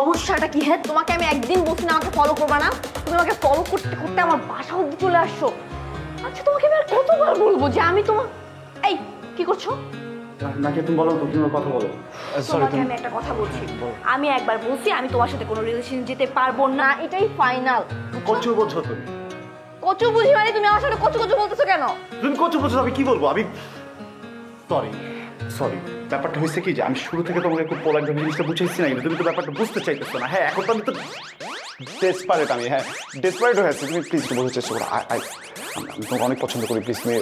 সমস্যাটা কি? হ্যাঁ, তোমাকে আমি একদিন বলছি না আমাকে ফলো করবা না, তুমি আমাকে ফলো করতে করতে আমার বাসা অবধি চলে আসছো। আচ্ছা তোমাকে আমি আর কতবার বলবো যে আমি তোমার এই কি করছো? নাকি তুমি বলো, তুমি কথা বলো। তোমাকে আমি একটা কথা বলছি, আমি একবার বলছি আমি তোমার সাথে কোনো রিলেশন যেতে পারবো না, এটাই ফাইনাল। কচু বলছো তুমি? কচু বুঝি মানে তুমি আমার সাথে কচু কচু বলতেছো কেন? তুমি কচু বলছো, আমি কি বলবো? আমি সরি সরি ব্যাপারটা হয়েছে কি যে আমি শুরু থেকে তোমাকে খুব পোলাইট ভাবে জিনিসটা বুঝাইছি না, কিন্তু তুমি তো ব্যাপারটা বুঝতে চাইতেছো না। হ্যাঁ এখন তো আমি তো ডেসপারেট, আমি হ্যাঁ ডেসপারেট হয়ে আছি। তুমি প্লিজ বোঝার চেষ্টা করো। আমি তোমাকে অনেক পছন্দ করি, প্লিজ তুমি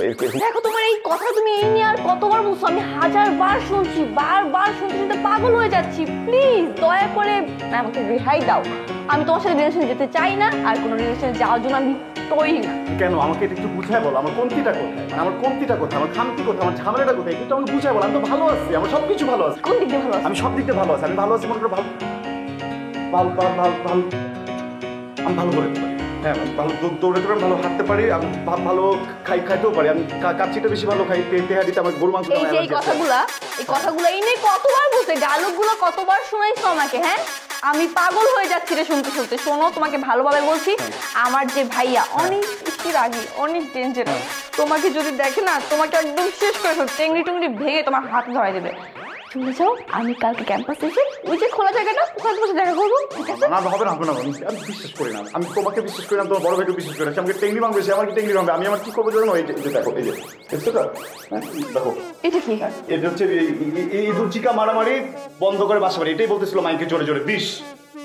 দেখো তোমার এই কথা তুমি এই নিয়ে আর কতবার বলছো, আমি হাজারবার শুনছি, বারবার শুনতে শুনতে পাগল হয়ে যাচ্ছি। প্লিজ দয়া করে আমাকে রেহাই দাও, আমি তোমার সাথে রিলেশনে যেতে চাই না, আর কোনো রিলেশনে যাওয়ার জন্য আমি তৈরি না। কেন আমাকে এটা একটু বুঝায় বলো, আমার কমতিটা কোথায়, মানে আমার কমতিটা কোথায়, আমার খামতি কোথায়, আমার ঝামেলাটা কোথায়, কিন্তু আমাকে বুঝায় বলো। আমি তো ভালো আছি, আমার সবকিছু ভালো আছে। কোন দিক দিয়ে ভালো আছো? আমি সব দিক দিয়ে ভালো আছি, আমি ভালো আছি মনে করো ভালো ভালো ভালো ভালো ভালো আমি ভালো করে পারি। হ্যাঁ ভালো দৌড়াতে পারি, ভালো হাঁটতে পারি, আমি ভালো খাইতেও পারি, আমি কাচ্চিটা বেশি ভালো খাই, তেহারিতে আমার গরু মাংস। এই যে এই কথাগুলো এই নিয়ে কতবার বলতে, ডায়লগগুলো কতবার শোনাইছো আমাকে? হ্যাঁ আমি পাগল হয়ে যাচ্ছি রে শুনতে শুনতে। শোনো তোমাকে ভালোভাবে বলছি, আমার যে ভাইয়া অনেক একটু রাগী, অনেক ডেঞ্জারাস, তোমাকে যদি দেখে না তোমাকে একদম শেষ করে ফেলবে, টেংরি টুংরি ভেঙে তোমার হাত ধরাই দেবে। চলে যাও, আমি কালকে ক্যাম্পাসে এসে ওই যে খোলা জায়গাটা ওখানে তোমার সাথে দেখা করবো। না হবে না হবে না, আমি বিশ্বাস করি না, আমি তোমাকে বিশ্বাস করি না, তোমার বড় ভাইকে বিশ্বাস করি না। আমাকে টেংরি ভাঙবে, সে আমাকে টেংরি ভাঙবে, আমি আমার কি করবো জানো? এই যে দেখো, এই যে দেখছো তো, দেখো এটা কি? এটা হচ্ছে এই রুচিকা মারামারি বন্ধ করে বাসা বাড়ি, এটাই বলতেছিল মাইকে জোরে জোরে। বিষ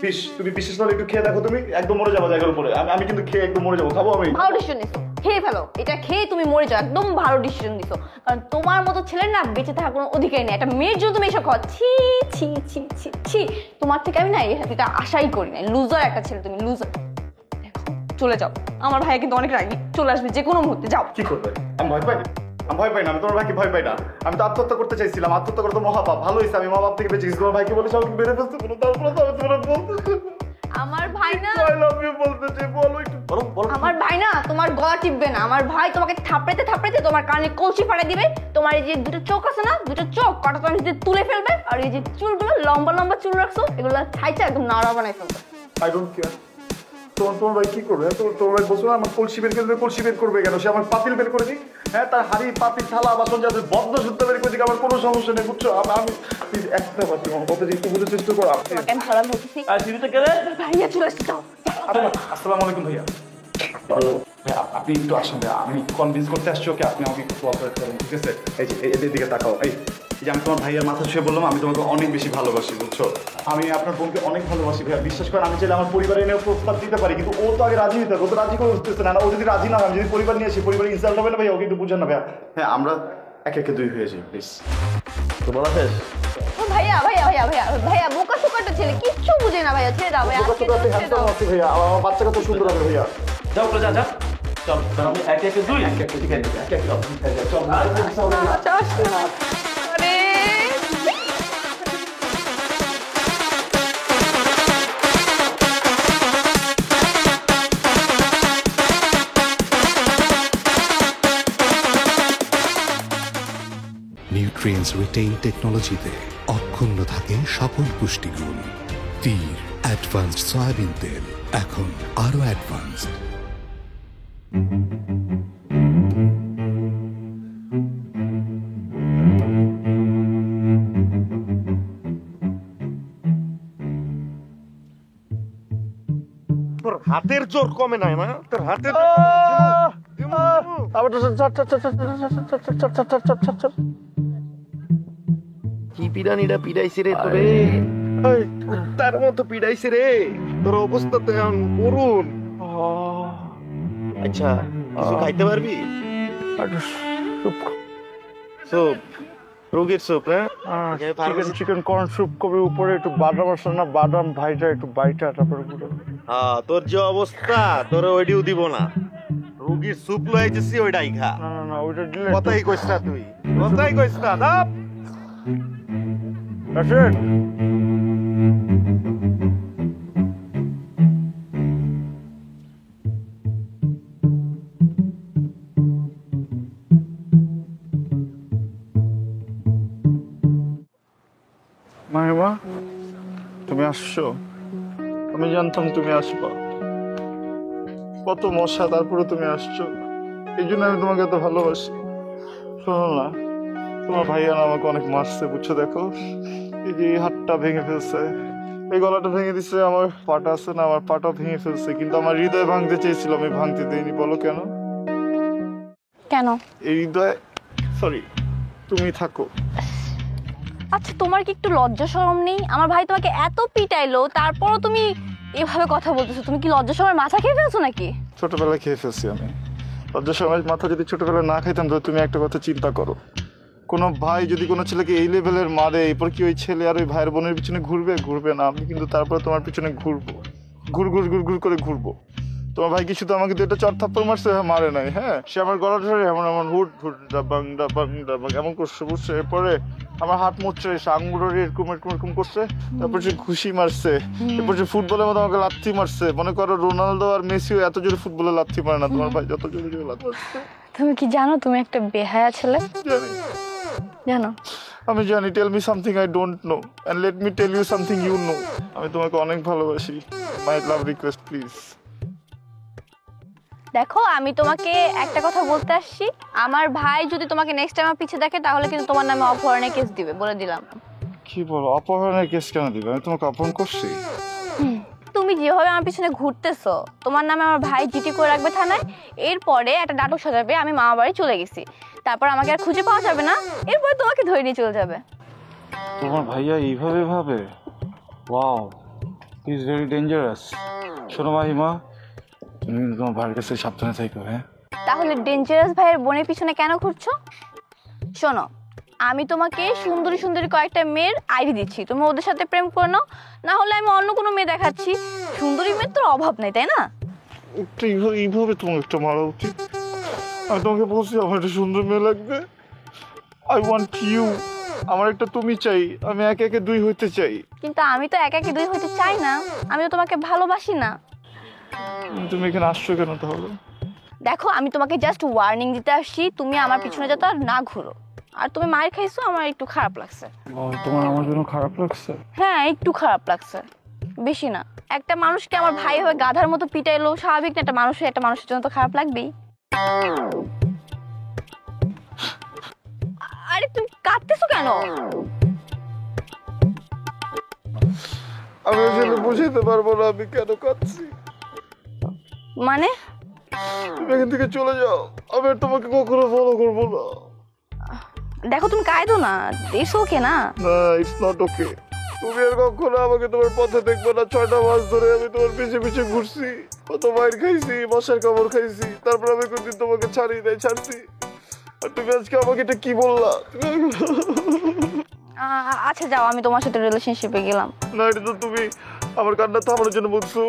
বিষ, তুমি বিশেষ হলে একটু খেয়ে দেখো, তুমি একদম মরে যাবো জায়গার উপরে। আমি কিন্তু খেয়ে একদম মরে যাবো, খাবো আমি। ভালো ডিসিশন নিছো, খেয়ে ফেলো, এটা খেয়ে তুমি মরে যাও, একদম ভালো ডিসিশন দিছো। কারণ তোমার মতো ছেলে না বেঁচে থাকার কোনো অধিকার নেই। একটা মেয়ের জন্য তুমি এসব খাওয়া, ছি ছি ছি ছি ছি। তোমার থেকে আমি না এটা আশাই করি না। লুজার একটা ছেলে তুমি, লুজার। চলে যাও, আমার ভাই কিন্তু অনেক রাগি, চলে আসবে যে কোনো মুহূর্তে। যাও। কি করবে? আমি ভয় পাই, আমি ভয় পাই না, আমি তোমার ভাইকে ভয় পাই না। আমি তো আত্মহত্যা করতে চাইছিলাম, আত্মহত্যা করে তো মহাপাপ। ভালো হয়েছে আমি মহাপাপ থেকে বেঁচে গেছি। তোমার ভাইকে বলেছি আমাকে মেরে ফেলতে, বলো তারপরে তো আমি তোমার বলতে আমার ভাই না, আই লাভ ইউ বলতে চাই, বলো একটু বলো বলো। আমার ভাই না তোমার গলা টিপবে না। আমার ভাই তোমাকে থাপড়াইতে থাপড়াইতে তোমার কানে কলসি ফাটাই দিবে। তোমার এই যে দুটো চোখ আছে না, দুটো চোখ কটা তোমার নিজে তুলে ফেলবে। আর এই যে চুলগুলো লম্বা লম্বা চুল রাখছো, এগুলো ছাইটা একদম নাড়া বানাই ফেলবে। I don't care. তোমার ভাই কি করবে? তোমার ভাই বলছো না আমার কলসি বের করে, কলসি বের করবে কেন? সে আমার পাতিল বের করে দিক, হ্যাঁ তার হাড়ি পাতিল থালা বাসন যাদের বদ্ধ শুদ্ধ বের করে দিক, আমার কোনো সমস্যা নেই, বুঝছো? আমি প্লিজ একটা বার তোমার কথা একটু বুঝতে চেষ্টা করো। তোমাকে আমি ভালো বলতেছি, আর টিভিতে গেলে ভাইয়া চলে আসছে। যাও। আসসালামু আলাইকুম ভাইয়া। ভাইয়া আপনি একটু আসেন ভাইয়া, আমি কনভিন্স করতে আসছি ওকে, আপনি আমাকে একটু কোঅপারেট করেন, ঠিক আছে? এই যে এদের দিকে তাকাও। এই যে আমি তোমার ভাইয়ার মাথা ছুঁয়ে বললাম আমি তোমাকে অনেক বেশি ভালোবাসি, বুঝছো? আমি আপনার বোনকে অনেক ভালোবাসি ভাইয়া, বিশ্বাস করেন। আমি চাইলে আমার পরিবারে নিয়ে প্রস্তাব দিতে পারি, কিন্তু ও তো আগে রাজি হইতে হবে, ও তো রাজি করে উঠতেছে না। ও যদি রাজি না হয়, আমি যদি পরিবার নিয়ে আসি, পরিবারে ইনসাল্ট হবে না ভাইয়া? ওকে একটু বুঝেন না ভাইয়া। হ্যাঁ আমরা একে একে দুই হয়ে যাই, প্লিজ। তো বলা শেষ? ও ভাইয়া ভাইয়া ভাইয়া ভাইয়া ভাইয়া বোকা শোকাটা ছেলে, কিচ্ছু বুঝে না ভাইয়া, ছেড়ে দাও ভাইয়া, আজকে তো ছেড়ে দাও। ভাইয়া আমার বাচ্চা কত সুন্দর হবে ভাইয়া। যাও যা যা চল, আমি একে একে দুই একে একে ঠিক আছে, একে একে চল। আচ্ছা আসলে আরে নিউট্রিয়েন্টস রিটেইন টেকনোলজিতে অক্ষুণ্ণ থাকে সকল পুষ্টিগুণ। তীর অ্যাডভান্সড সয়াবিন তেল এখন আরো অ্যাডভান্সড। তোর হাতের জোর কমে নাই না? তোর হাতের কি পিড়ানিটা পিড়াইছে রে তোরে? তার মতো পিড়াইছে রে, তোর অবস্থা তো এখন করুন। আচ্ছা কিছু খাইতে পারবি? স্যুপ, রোগীর স্যুপ না? চিকেন কর্ন স্যুপ কবে উপরে একটু বাদাম আসে না, বাদাম ভাইটা একটু বাইটা, তারপরে হ্যাঁ তোর যে অবস্থা তোর ওইটিও দিব না। রোগীর স্যুপ লইতেছি ওইটাই খা। না ওইটা দিলে কথাই কইস না তুই, কথাই কইস না না। আসেন। মাহিমা তুমি আসছো? আমি জানতাম তুমি আসবা, কত মশা, তারপরে তুমি আসছো, এই জন্য আমি তোমাকে এত ভালোবাসি। শোনো না, তোমার ভাইয়া না আমাকে অনেক মারছে, বুঝছো? দেখো এই যে এই হাতটা ভেঙে ফেলছে, এই গলাটা ভেঙে দিচ্ছে, আমার পাটা আছে না, আমার পাটা ভেঙে ফেলছে, কিন্তু আমার হৃদয় ভাঙতে চেয়েছিল, আমি ভাঙতে দিইনি। বলো কেন? কেন? এই হৃদয়, সরি, তুমি থাকো। আচ্ছা, তোমার কি একটু লজ্জা শরম নেই? আমার ভাই তোমাকে এত পিটাইলো, তারপরও তুমি এভাবে কথা বলতেছো। তুমি কি লজ্জা শরমের মাথা খেয়ে ফেলছো নাকি? ছোটবেলায় খেয়ে ফেলছি আমি। লজ্জা শরমের মাথা যদি ছোটবেলায় না খাইতাম, তো তুমি একটা কথা চিন্তা করো, কোনো ভাই যদি কোনো ছেলেকে এই লেভেলের মারে, এরপর কি ওই ছেলে আর ওই ভাইয়ের বোনের পিছনে ঘুরবে? ঘুরবে না। আমি কিন্তু তারপরে তোমার পিছনে ঘুরবো, ঘুর ঘুর ঘুর ঘুর করে ঘুরবো। তোমার ভাই কি শুধু আমাকে দুটো চট থাপ্পড় মারছে? মারে নাই। হ্যাঁ, সে আমার গলা ধরে এমন এমন হুট হুট ডাবাং ডাবাং ডাবাং এমন করছে, বুঝছে? এরপরে আমার হাত মুছছে, সে আঙুল এরকম এরকম এরকম করছে, তারপর সে ঘুষি মারছে, এরপর সে ফুটবলের মতো আমাকে লাথি মারছে। মনে করো রোনালদো আর মেসিও এত জোরে ফুটবলে লাথি মারে না, তোমার ভাই যত জোরে জোরে লাথি মারছে। তুমি কি জানো তুমি একটা বেহায়া ছেলে? জানি, জানো? আমি জানি। Tell me something I don't know and let me tell you something you know. আমি তোমাকে অনেক ভালোবাসি। My love request please. দেখো, আমি তোমাকে একটা কথা বলতে আসছি, আমার ভাই যদি তোমাকে নেক্সট টাইম আমার পিছে দেখে, তাহলে কিন্তু তোমার নামে অপহরণের কেস দিবে, বলে দিলাম। কি বলো? অপহরণের কেস কেন দিবে? আমি তোমাকে অপহরণ করছি? তুমি যেভাবে আমার পিছনে ঘুরতেছো, তোমার নামে আমার ভাই জিটি করে রাখবে থানায়, এরপরে একটা নাটক সাজাবে আমি মামা বাড়ি চলে গেছি, তারপর আমাকে আর খুঁজে পাওয়া যাবে না, এরপরে তোমাকে ধরে নিয়ে চলে যাবে। তোমার ভাইয়া এইভাবে ভাবে? Wow, he is very dangerous. শোনো মাহিমা, তুমি তোমার ভাইয়ের কাছে সাবধানে থাকো। হ্যাঁ, তাহলে ডেঞ্জারাস ভাইয়ের বোনের পিছনে কেন ঘুরছো? শোনো, আমি তোমাকে সুন্দরী সুন্দরী কয়েকটা মেয়ের আইডি দিচ্ছি, তুমি ওদের সাথে প্রেম করে নাও, না হলে আমি অন্য কোনো মেয়ে দেখাচ্ছি। সুন্দরী মেয়ের তোর অভাব নেই, তাই না? এইভাবে তোমাকে একটা মারা উচিত। আমি তোমাকে বলছি আমার একটা সুন্দর মেয়ে লাগবে। I want you. আমার একটা তুমি চাই। আমি একে একে দুই হইতে চাই। কিন্তু আমি তো একা একা দুই হতে চাই না, আমি তো তোমাকে ভালোবাসি না। তুমি এখানে আসছো কেন তাহলে? দেখো, আমি তোমাকে জাস্ট ওয়ার্নিং দিতে আসছি, তুমি আমার পিছনে যাতে আর না ঘুরো। আর তুমি মার খাইছো, আমার একটু খারাপ লাগছে। তোমার আমার জন্য খারাপ লাগছে? হ্যাঁ, একটু খারাপ লাগছে, বেশি না। একটা মানুষকে আমার ভাই হয়ে গাধার মতো পিটাইলো, স্বাভাবিক না? একটা মানুষের জন্য তো খারাপ লাগবেই। আরে তুমি কাঁদতেছো কেন? আমি আসলে বুঝাইতে পারবো না আমি কেন কাঁদছি। মানে? তুমি এখান থেকে চলে যাও, আমি আর তোমাকে কখনো ফলো করবো না। দেখো, তুমি কাঁদো না, ইটস ওকে না? না, ইটস নট ওকে। তুমি আর কখনো আমাকে তোমার পথে দেখবো না। 6টা মাস ধরে আমি তোমার পিছে পিছে ঘুরছি, কত মাইর খাইছি, মশার কামড় খাইছি, তারপর আমি কোনদিন তোমাকে ছাড়ছি। আর তুমি আজকে আমাকে এটা কি বললা? আচ্ছা যাও, আমি তোমার সাথে রিলেশনশিপে গেলাম। না, এটা তো তুমি আমার কান্না থামানোর জন্য বলছো।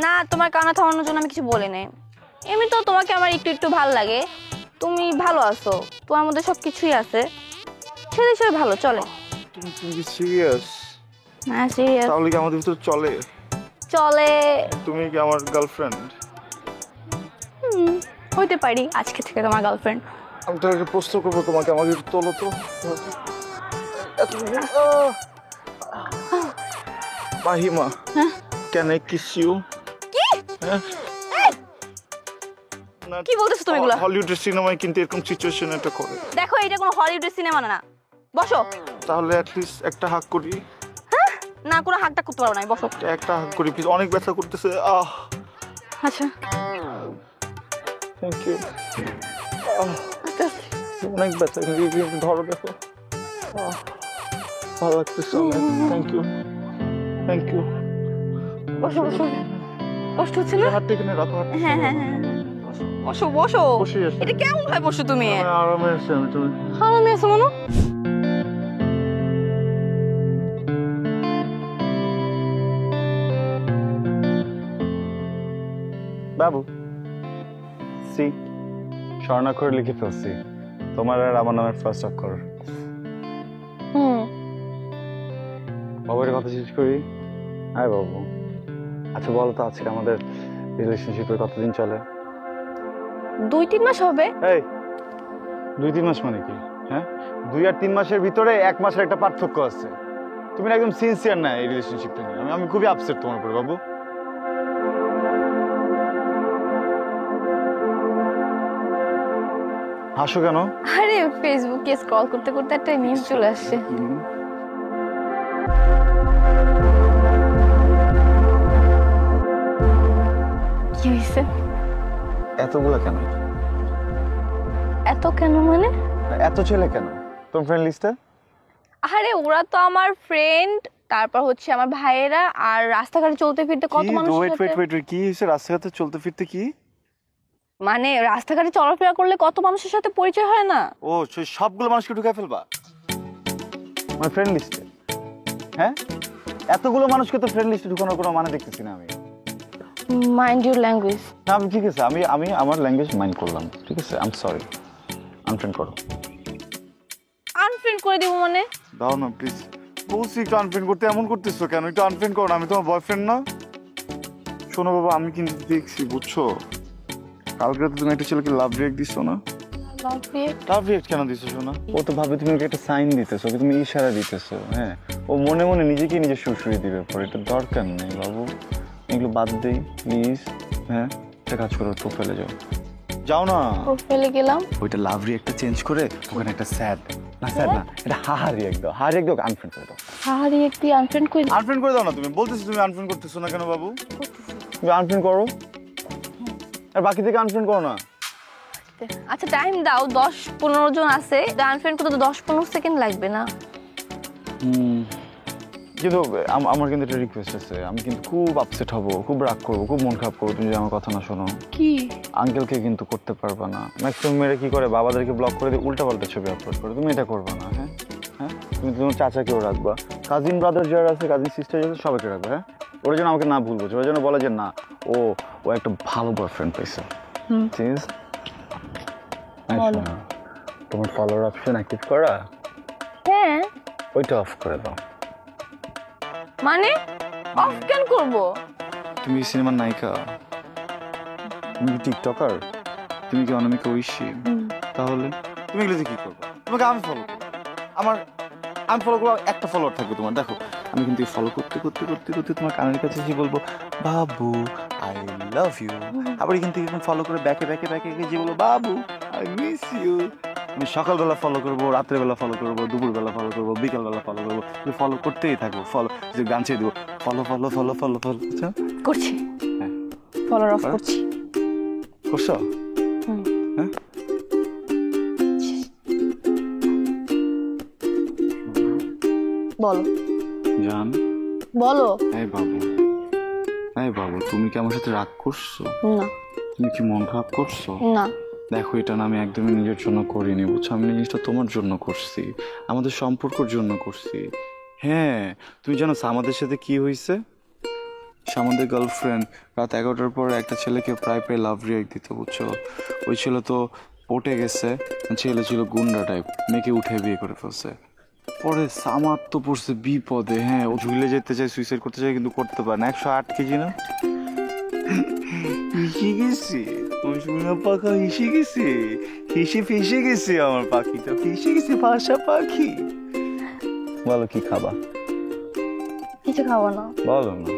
না, তোমার কান্না থামানোর জন্য আমি কিছু বলি নাই। এমনি তো তোমাকে আমার একটু একটু ভালো লাগে, তুমি ভালো আছো, তোমার মধ্যে সব কিছুই আছে, সেটা হিসেবে ভালো চলে। তুমি কি সিরিয়াস? হ্যাঁ, সিরিয়াস। তাহলে কি আমাদের ভিতরে চলে? চলে। তুমি কি আমার গার্লফ্রেন্ড? হইতে পারি, আজকে থেকে তোমার গার্লফ্রেন্ড। আমি তো একটা প্রশ্ন করবো তোমাকে, আমাকে একটু তোলো তো। Mahima, can I kiss you? কি? কি বলতেছো তুমি এগুলা? হলিউডের সিনেমায় কিন্তু এরকম সিচুয়েশন এটা করে। দেখো, এটা কোনো হলিউডের সিনেমা না, বসো। তাহলে অ্যাটলিস্ট একটা হাগ করি। না, কোনো হাতটা করতে পারবো না, বসো। একটা হাগ করি প্লিজ, অনেক ব্যথা করতেছে। আচ্ছা, থ্যাংক ইউ। অনেক ব্যথা, ধরো দেখো, ভালো লাগতেছে। Thank you, thank you. বসো বসো। কষ্ট হচ্ছে না? হাতটা এখানে রাখো। হ্যাঁ হ্যাঁ হ্যাঁ, বসো বসো। বসে আছি। এটা কেমন ভাই বসো তুমি? আরামে আছি আমি। তুমি আরামে আছো মনো? বাবু, সি স্বর্ণাক্ষরে লিখে ফেলছি তোমার আর আমার নামের ফার্স্ট অক্ষর। বাবুর কথা শেষ করি। আয় বাবু, আচ্ছা বলো তো, আজকে আমাদের রিলেশনশিপের কতদিন চলে? 2-3 মাস হবে। এই 2-3 মাস মানে কি? হ্যাঁ, 2 আর 3 মাসের ভিতরে 1 মাসের একটা পার্থক্য আছে। তুমি না একদম সিনসিয়ার না এই রিলেশনশিপটা নিয়ে। আমি খুবই আপসেট তোমার উপরে বাবু। হাসো কেন? আরে ফেসবুকে স্ক্রল করতে করতে একটা নিউজ চলে আসছে। কি হয়েছে? এতগুলো কেন? এত কেন মানে? এত ছেলে কেন তোমার ফ্রেন্ড লিস্টে? আরে ওরা তো আমার ফ্রেন্ড, তারপর হচ্ছে আমার ভাইয়েরা, আর রাস্তাঘাটে চলতে ফিরতে কত মানুষ। কি হয়েছে রাস্তাঘাটে চলতে ফিরতে? কি মানে রাস্তাঘাটে চলাফেরা করলে কত মানুষের সাথে পরিচয় হয় না? ও সেই সবগুলো মানুষকে ঢুকায় ফেলবা আমার ফ্রেন্ড লিস্টে? হ্যাঁ, এতগুলো মানুষকে তো ফ্রেন্ড লিস্টে ঢুকানোর কোনো মানে দেখতেছি না আমি। Mind your language. না আমি ঠিক আছে, আমি আমার ল্যাঙ্গুয়েজ মাইন্ড করলাম, ঠিক আছে? আই এম সরি, আনফ্রেন্ড করো। আনফ্রেন্ড করে দিব মানে? দাও না প্লিজ, বলছি একটু আনফ্রেন্ড করতে, এমন করতেছো কেন? একটু আনফ্রেন্ড করো না, আমি তোমার বয়ফ্রেন্ড না? শোনো বাবা, আমি কিন্তু দেখছি, বুঝছো, কালকে তো তুমি একটা ছেলেকে লাভ রিয়েক্ট দিছো না? লাভ রিয়েক্ট কেন দিছো শোনা? ও তো ভাবে তুমি ওকে একটা সাইন দিতেছো, ওকে তুমি ইশারা দিতেছো। হ্যাঁ, ও মনে মনে নিজেকে নিজে সুরসুরি দিবে পরে, এটা দরকার নেই বাবু, এগুলো বাদ দেই প্লিজ। হ্যাঁ, একটা কাজ করো, প্রোফাইলে যাও। যাও না, প্রোফাইলে গেলাম, ওইটা লাভ রিয়েক্টটা চেঞ্জ করে ওখানে একটা স্যাড না এটা হাহা রিয়েক্ট দাও, হাহা রিয়েক্ট দাও, আনফ্রেন্ড করে দাও। হাহারি একটু আনফ্রেন্ড করে দিই। আনফ্রেন্ড করে দাও না, তুমি বলতেছো তুমি আনফ্রেন্ড করতেছো না কেন বাবু? তুমি আনফ্রেন্ড করো, আর বাকি থেকে আনফ্রেন্ড করো না। আচ্ছা টাইম দাও, 10-15 জন আছে, আনফ্রেন্ড করতে তো 10-15 সেকেন্ড লাগবে না? কিন্তু আমার কিন্তু একটা রিকোয়েস্ট আছে, আমি কিন্তু খুব আপসেট হব, খুব রাগ করবো, খুব মন খারাপ করবো তুমি যদি আমার কথা না শোনো। কি? আঙ্কেলকে কিন্তু করতে পারবা না। ম্যাক্সিমাম মেয়েরা কি করে, বাবাদেরকে ব্লক করে দিয়ে উল্টা পাল্টা ছবি আপলোড করে, তুমি এটা করবা না। হ্যাঁ হ্যাঁ, তুমি তোমার চাচাকেও রাখবা, কাজিন ব্রাদার যারা আছে, কাজিন সিস্টার যারা আছে, সবাইকে রাখবা। হ্যাঁ, ওরা যেন আমাকে না ভুল বোঝে, ওরা যেন বলে যে না ও একটা ভালো বয়ফ্রেন্ড পেয়েছে। ঠিক আছে, তোমার ফলোয়ার অপশন অ্যাক্টিভ করা, হ্যাঁ ওইটা অফ করে দাও। মানে অফ কেন করব? তুমি সিনেমার নায়িকা, তুমি কি টিকটকার, তুমি কি অনামিকা ঐশী, তাহলে তুমি এগুলোতে কি করবে? তোমাকে আমি ফলো করবো, আমি ফলো করবো, একটা ফলোয়ার থাকবে তোমার। দেখো আমি কিন্তু ফলো করতে করতে করতে করতে তোমার কানের কাছে এসে বলবো বাবু আই লাভ ইউ, আবার এখান থেকে ফলো করে ব্যাকে ব্যাকে ব্যাকে যে বলবো বাবু আই মিস ইউ। আমি সকালবেলা ফলো করবো, রাত্রেবেলা ফলো করবো, দুপুরবেলা ফলো করবো, বিকালবেলা ফলো করবো, ফলো করতেই থাকবো। ফলো যে গান ছেড়ে দেবো, follow follow follow follow follow. আচ্ছা করছি, হ্যাঁ ফলোয়ার অফ করছি। করছো? হ্যাঁ, বলো জান, বলো। এই বাবু তুমি কি আমার সাথে রাগ করছো? না তুমি কি মন খারাপ করছো? না, দেখো এটা না আমি একদমই নিজের জন্য করিনি, বুঝছো, আমি জিনিসটা তোমার জন্য করছি, আমাদের সম্পর্কের জন্য করছি। হ্যাঁ, তুমি জানো আমাদের সাথে কি হয়েছে? আমাদের গার্লফ্রেন্ড রাত 11টার পরে একটা ছেলেকে প্রায় লাভ রিয়েক্ট দিতে, বুঝছো। ওই ছেলে তো পটে গেছে, ছেলে ছিল গুন্ডা টাইপ, মেয়েকে উঠে বিয়ে করে ফেলছে। পরে সামার তো পড়ছে বিপদে। হ্যাঁ, ও ঝুলে যেতে চায়, সুইসাইড করতে চায়, কিন্তু করতে পারে না। 108 কেজি না, হিসে গেছি পাখা, হিসে গেছি, হিসে ফেসে গেছে আমার পাখিটা, ফেসে গেছে বাসা পাখি। বলো কি খাবা? কিছু খাবো না। বলো না,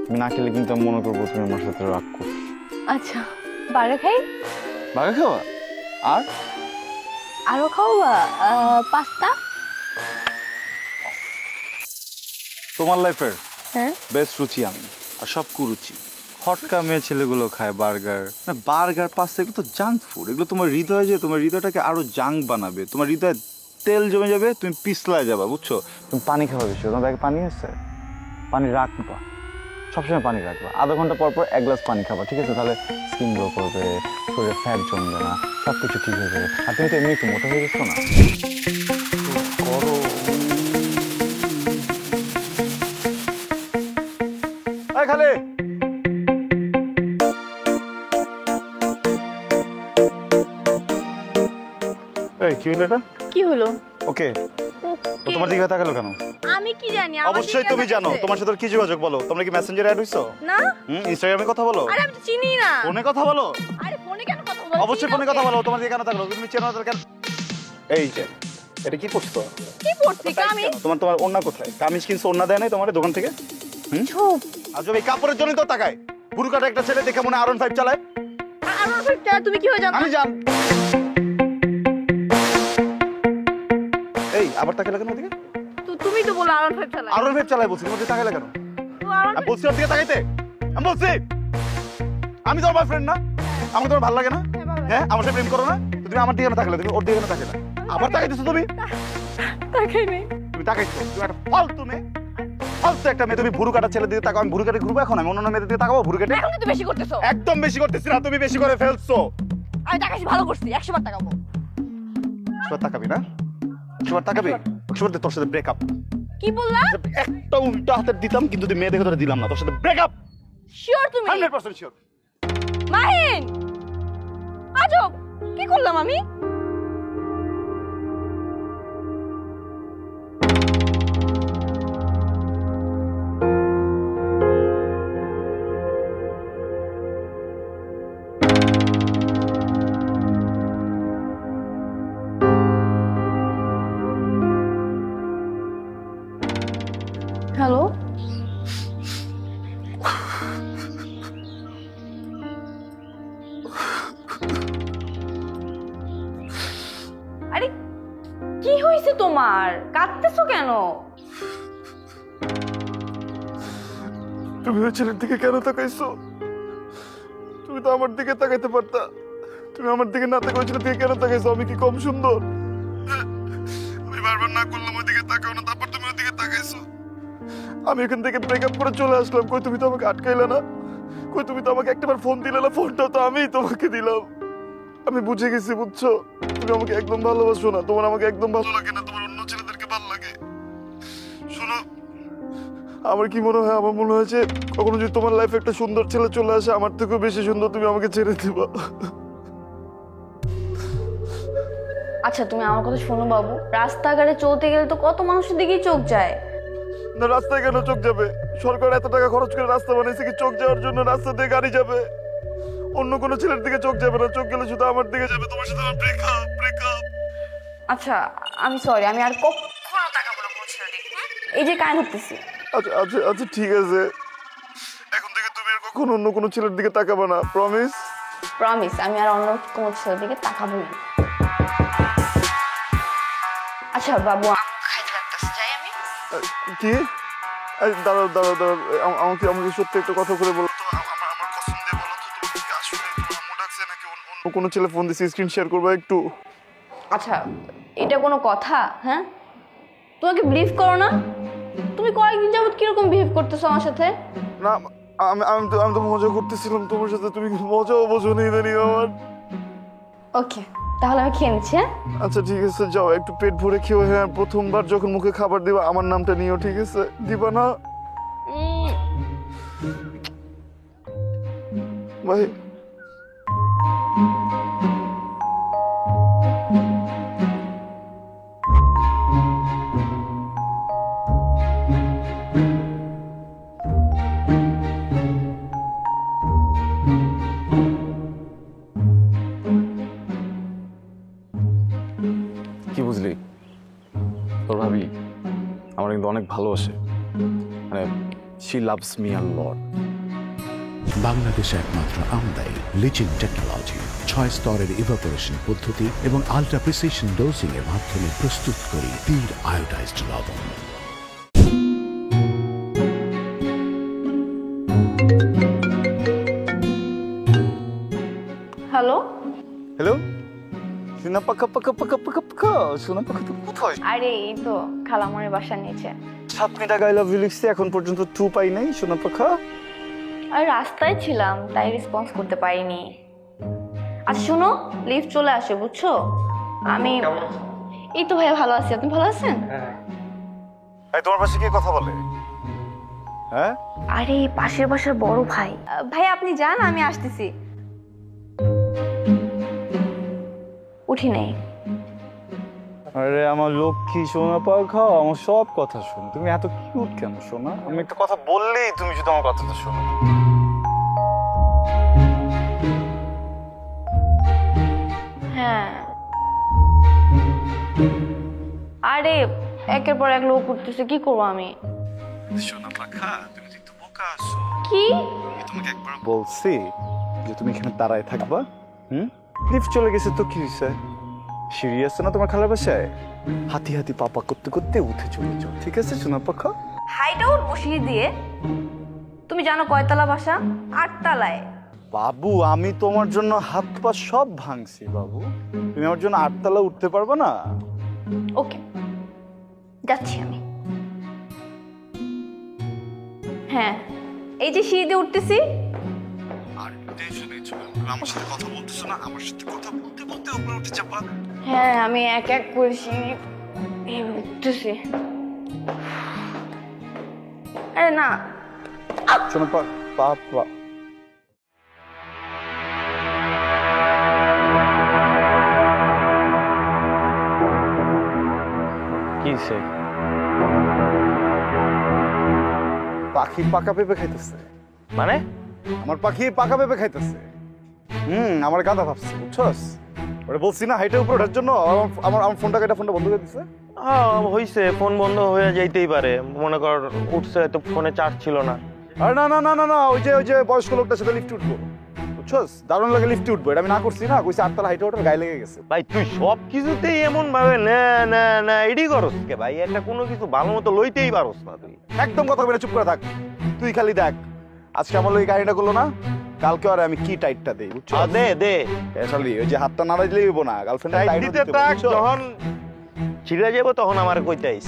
আমি না খেলে কিন্তু আমি মনে করবো তুমি আমার সাথে রাগ করো। আচ্ছা বারে খাই? বাঘা খাওয়া আর আরো খাওয়া? পাস্তা। তোমার লাইফের হ্যাঁ বেস্ট রুচি আমি, আর সব কুরুচি। হটকা মেয়ে ছেলেগুলো খায় বার্গার, না বার্গার, পাস্তা, এগুলো তো জাঙ্ক ফুড। এগুলো তোমার হৃদয়ে যে তোমার হৃদয়টাকে আরো জাঙ্ক বানাবে, তোমার হৃদয়ে তেল জমে যাবে, তুমি পিছলায় যাবা, বুঝছো। তুমি পানি খাওয়া বেশি, তোমার ব্যাগে পানি আছে, পানি রাখবা, সবসময় পানি রাখবা। আধা ঘন্টা পর পর 1 গ্লাস পানি খাবা, ঠিক আছে? তাহলে স্কিন গ্লো করবে, শরীরে ফ্যাট জমবে না, সব কিছু ঠিক হয়ে যাবে। আর তুমি তো এমনি একটু মোটা হয়ে গেছো না, করো। খালে এই কি হলো এটা? কি হলো? ওকে, তোমার দিকে তাকালো কেন? আমি কি জানি? অবশ্যই তুমি জানো, তোমার সাথে কি যোগাযোগ বলো? তোমরা কি মেসেঞ্জারে অ্যাড হইছো? না। ইনস্টাগ্রামে কথা বলো? আরে আমি তো চিনি না। ফোনে কথা বলো? আরে ফোনে কেন কথা বলছি? অবশ্যই ফোনে কথা বলো। তোমার দিকে কেন তাকালো? তুমি চেনো না কেন? এই যে এটা কি করছো? কি পড়ছি কামিজ? তোমার তোমার ওড়না কোথায়? কামিজ কিনছো, ওড়না দেয় নাই তোমার দোকান থেকে? চুপ। আজব, এই কাপড়ের জন্যই তো তাকায়। বুড়ুকাটা একটা ছেলে দেখে মনে আরন 5 চালায়। আমার ফিরতে তুমি কি হয়ে জানো? আমি জান। এই আবার তাকালে কেন ওদিকে? তুমি তো বলো আরন 5 চালায়। আরন 5 চালায় বলছি, তুমি ওদিকে তাকালে কেন? তো আরন আমি বলছি ওর দিকে তাকাইতে। আমি বলছি আমি তোমার বয়ফ্রেন্ড না? আমাকে তোমার ভালো লাগে না? হ্যাঁ, আমার সাথে প্রেম করো না? তো তুমি আমার দিকে কেন তাকালে? তুমি ওর দিকে কেন তাকালে? আবার তাকাইতেছো তুমি? তাকাই নেই। তুমি তাকাইছো, তুমি একটা ফালতু মেয়ে। ফালতু একটা মেয়ে। তুমি ভুরু কাটা ছেলে দিকে তাকাও, আমি ভুরু কাটে ঘুরবো এখন? আমি অন্য মেয়েদের দিকে তাকাবো ভুরু কাটে? এখন কিন্তু বেশি করতেছো। একদম বেশি করতেছি না, তুমি বেশি করে ফেলছো। আমি তাকাইছি ভালো করছি, 100 বার তাকাবো। একশোবার তাকাবি না? একশোবার তাকাবি? একশোবার তোর সাথে ব্রেকআপ। কি বললা? একটা উল্টা হাতে দিতাম, কিন্তু তুই মেয়ে দেখে তোরা দিলাম না। তোর সাথে ব্রেকআপ। শিওর তুমি? 100% শিওর। মাহিন, আজব, কি করলাম আমি? হ্যালো, আরে কি হয়েছে তোমার? কাঁদতেছো কেন? তুমি ওই ছেলের দিকে কেন তাকাইছো? তুমি তো আমার দিকে তাকাইতে পারতা। তুমি আমার দিকে না তাকাই ওই ছেলের দিকে কেন তাকাইছো? আমি কি কম সুন্দর? আমি বারবার না করলাম ওই দিকে তাকাও না, তারপর তুমি ওই দিকে তাকাইছো। আমি এখান থেকে ব্রেকআপ করে চলে আসলাম, কই তুমি তো আমাকে আটকাইলে না। কই তুমি তো আমাকে একটাবার ফোন দিলে না, ফোনটাও তো আমিই তোমাকে দিলাম। আমি বুঝে গেছি, বুঝছো? তুমি আমাকে একদম ভালোবাসো না, তোমার আমাকে একদম ভালো লাগে না, তোমার অন্য ছেলেদেরকে ভালো লাগে। শোনো, আমার কি মনে হয়, আমার মনে হয় যে কখনো যদি তোমার লাইফে একটা সুন্দর ছেলে চলে আসে, আমার থেকেও বেশি সুন্দর, তুমি আমাকে ছেড়ে দিবা। আচ্ছা তুমি আমার কথা শোনো বাবু, রাস্তাঘাটে চলতে গেলে তো কত মানুষের দিকেই চোখ যায়। না, রাস্তায় কেন চোখ যাবে? সরকার এত টাকা খরচ করে রাস্তা বানাইছে কি চোখ যাওয়ার জন্য? রাস্তা দিয়ে গাড়ি যাবে, অন্য কোনো ছেলের দিকে চোখ যাবে না। চোখ গেলে শুধু আমার দিকে যাবে। তোমার সাথে আমার ব্রেকআপ, ব্রেকআপ। আচ্ছা আমি সরি, আমি আর কখনো তাকাবো না কোনো ছেলের দিকে। এই যে কান হতেছি। আচ্ছা আচ্ছা আচ্ছা, ঠিক আছে। এখন থেকে তুমি আর কখনো অন্য কোনো ছেলের দিকে তাকাবে না, প্রমিস? প্রমিস, আমি আর অন্য কোনো ছেলের দিকে তাকাবোই না। আচ্ছা বাবু, খাইতে লাগতেছে, যাই আমি। কি? দাঁড়াও দাঁড়াও দাঁড়াও, আমাকে আমাকে সত্যি একটা কথা করে বলো তো। আমার কসম দিয়ে বলো তো, তোমার কি আসলে তোমার আম্মু ডাকছে নাকি অন্য কোনো ছেলে ফোন দিছে? স্ক্রিন শেয়ার করবা একটু? আচ্ছা এটা কোনো কথা? হ্যাঁ, তোমাকে বিলিভ করো না? তুমি কয়েকদিন যাবত কিরকম বিহেভ করতেছো আমার সাথে? না, আমি তো মজা করতেছিলাম তোমার সাথে। তুমি মজাও বোঝো না ইদানিং আমার। ওকে, তাহলে আমি খেয়ে নিচ্ছি। হ্যাঁ আচ্ছা ঠিক আছে, যাও একটু পেট ভরে খেও। হ্যাঁ, প্রথমবার যখন মুখে খাবার দিবা আমার নামটা নিও, ঠিক আছে? দিবা না? ভাই, কি বুঝলি? তোর ভাবি আমার কিন্তু অনেক ভালোবাসে, মানে শি লাভস মি আ লট। বাংলাদেশে একমাত্র আমদানি লিচেন টেকনোলজি 6 স্তরের ইভাপোরেশন পদ্ধতি এবং আলট্রা প্রিসিশন ডোজিং এর মাধ্যমে প্রস্তুত করি তীর আয়োডাইজড লবণ। হ্যালো। হ্যালো, সোনা পাকা পাকা পাকা পাকা পাকা, সোনা পাকা তো কোথায়? আরে এই তো খালামনের বাসার নিচে। 7 মিনিট আই লাভ ইউ লিখছি, এখন পর্যন্ত 2 পাই নাই সোনা পাকা। আর রাস্তায় ছিলাম তাই রেসপন্স করতে পারিনি। আচ্ছা শোনো, লিফট চলে আসে বুঝছো? আমি এই তো ভাইয়া ভালো আছি, আপনি ভালো আছেন? এই তোমার পাশে কে কথা বলে? হ্যাঁ, আরে পাশের বাসার বড় ভাই। ভাই আপনি যান, আমি আসতেছি। উঠি নেই। আরে আমার লক্ষ্মী সোনা পাখা, আমার সব কথা শোনো। তুমি এত কিউট কেন সোনা? আমি একটা কথা বললেই তুমি শুধু আমার কথাটা শোনো। হ্যাঁ আরে একের পর এক লোক উঠতেছে, কি করবো আমি? শোনা পাখা, তুমি তো একটু বোকা আছো। কি? আমি তোমাকে একবার বলছি যে তুমি এখানে দাঁড়ায় থাকবা। লিফট চলে গেছে তো কি হয়েছে? সিঁড়ি আছে না তোমার খালার বাসায়? হাতি হাতি পাপা করতে করতে উঠে চলে যাও, ঠিক আছে সোনা পাখা? হাইটাও বসিয়ে দিয়ে। তুমি জানো কয়তলা বাসা? 8 তলায়। বাবু আমি তোমার জন্য হাত পা সব ভাঙছি বাবু, তুমি আমার জন্য 8 তলা উঠতে পারবে না? ওকে, যাচ্ছি আমি। হ্যাঁ, এই যে সিঁড়ি দিয়ে উঠতেছি। আর টেনশন নিচ্ছ না, তুমি আমার সাথে কথা বলতেছো না, আমার সাথে কথা বলতে বলতে উপরে উঠে যাবা। হ্যাঁ, আমি এক এক করে সিঁড়ি উঠতেছি। আরে না, শোনো পা পা পা কিসে? পাখি পাকা পেঁপে খাইতেছে। মানে? আমার পাখি পাকা পেঁপে খাইতেছে। আমার গাদা ভাবছে, বুঝছস? ওরে বলছি না হাইটে উপরে ওঠার জন্য, আমার আমার ফোনটা বন্ধ করে দিছে। হইছে, ফোন বন্ধ হয়ে যাইতেই পারে, মনে কর উঠছে তো ফোনে চার্জ ছিল না। আরে না না না না না, ওই যে বয়স্ক লোকটার সাথে লিফটে উঠবো, বুঝছস? দারুণ লাগে লিফটে উঠবো, এটা আমি না করছি না, কইছি 8 তলা হাইটে ওঠার গায়ে লেগে গেছে। ভাই তুই সব কিছুতেই এমন ভাবে না না না এডি করস কে ভাই? একটা কোনো কিছু ভালো মতো লইতেই পারস না তুই। একদম কথা বলে চুপ করে থাক। তুই খালি দেখ আজকে আমার ওই গাড়িটা করলো না, কালকে আর আমি কি টাইটটা দেই, বুঝছো? দে দে আসলে ওই যে হাতটা নাড়া দিলেই হইব না, গার্লফ্রেন্ড টাইট দিতে থাক, যখন ছিড়ে যাবো তখন আমার কইতাইস।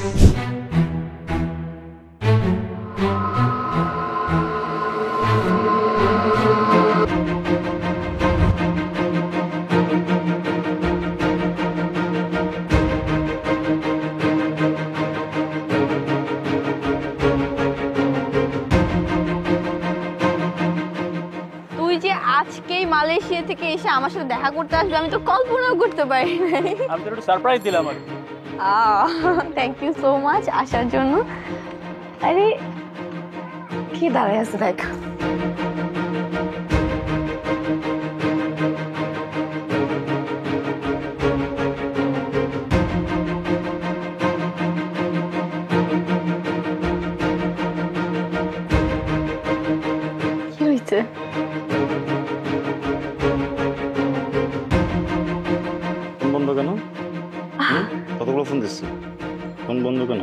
তুই যে আজকেই মালয়েশিয়া থেকে এসে আমার সাথে দেখা করতে আসবে আমি তো কল্পনাও করতে পারি নাই। আমি তোর একটু সারপ্রাইজ দিলাম আর কি। থ্যাংক ইউ সো মাচ আসার জন্য। আরে কি দাঁড়ায় আছে দেখ। কি হয়েছে? ফোন বন্ধ কেন? কতগুলো ফোন দিচ্ছি, ফোন বন্ধ কেন?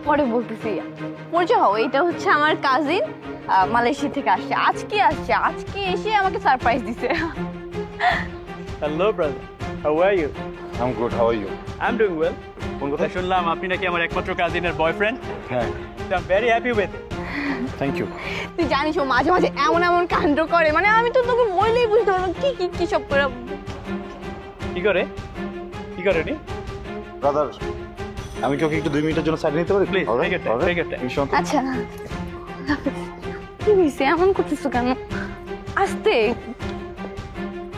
পরে বলতেছি। পরিচয় হও, এটা হচ্ছে আমার কাজিন, মালয়েশিয়া থেকে আসছে। আজকে এসে আমাকে সারপ্রাইজ দিছে। Hello brother, how are you? I am good, how are you? I am doing well. কোন কথা? শুনলাম আপনি নাকি আমার একমাত্র কাজিনের বয়ফ্রেন্ড। হ্যাঁ, I am very happy with. Thank you. তুই জানিস ও মাঝে মাঝে এমন এমন কাণ্ড করে, মানে আমি তো তোকে বললেই বুঝতে পারবো কি সব করে। কি করে নি? ব্রাদার আমি কি ওকে একটু 2 মিনিটের জন্য সাইড নিতে পারি? Please, take it time. আচ্ছা, কি হয়েছে? এমন করতেছো কেন? আস্তে।